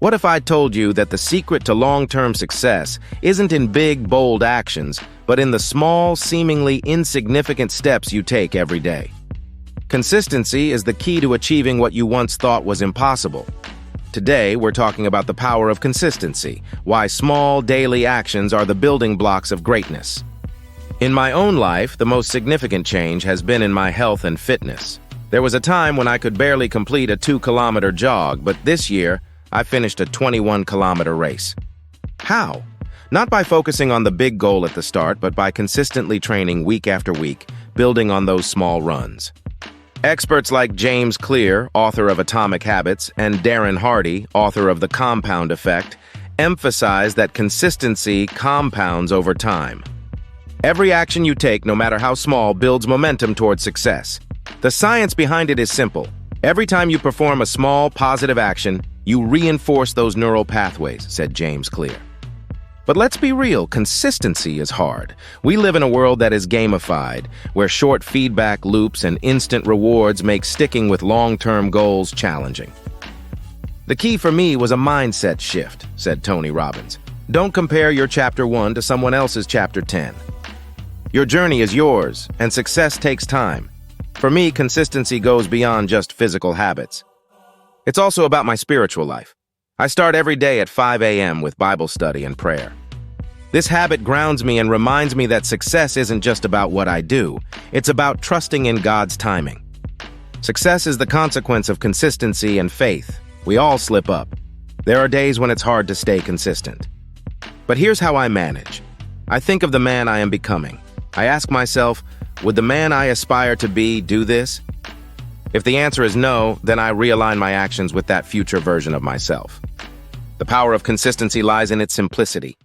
What if I told you that the secret to long-term success isn't in big, bold actions, but in the small, seemingly insignificant steps you take every day? Consistency is the key to achieving what you once thought was impossible. Today, we're talking about the power of consistency, why small, daily actions are the building blocks of greatness. In my own life, the most significant change has been in my health and fitness. There was a time when I could barely complete a 2-kilometer jog, but this year, I finished a 21-kilometer race. How? Not by focusing on the big goal at the start, but by consistently training week after week, building on those small runs. Experts like James Clear, author of Atomic Habits, and Darren Hardy, author of The Compound Effect, emphasize that consistency compounds over time. Every action you take, no matter how small, builds momentum towards success. The science behind it is simple. Every time you perform a small, positive action, you reinforce those neural pathways, said James Clear. But let's be real, consistency is hard. We live in a world that is gamified, where short feedback loops and instant rewards make sticking with long-term goals challenging. The key for me was a mindset shift, said Tony Robbins. Don't compare your Chapter 1 to someone else's Chapter 10. Your journey is yours, and success takes time. For me, consistency goes beyond just physical habits. It's also about my spiritual life. I start every day at 5 a.m. with Bible study and prayer. This habit grounds me and reminds me that success isn't just about what I do. It's about trusting in God's timing. Success is the consequence of consistency and faith. We all slip up. There are days when it's hard to stay consistent. But here's how I manage. I think of the man I am becoming. I ask myself, would the man I aspire to be do this? If the answer is no, then I realign my actions with that future version of myself. The power of consistency lies in its simplicity.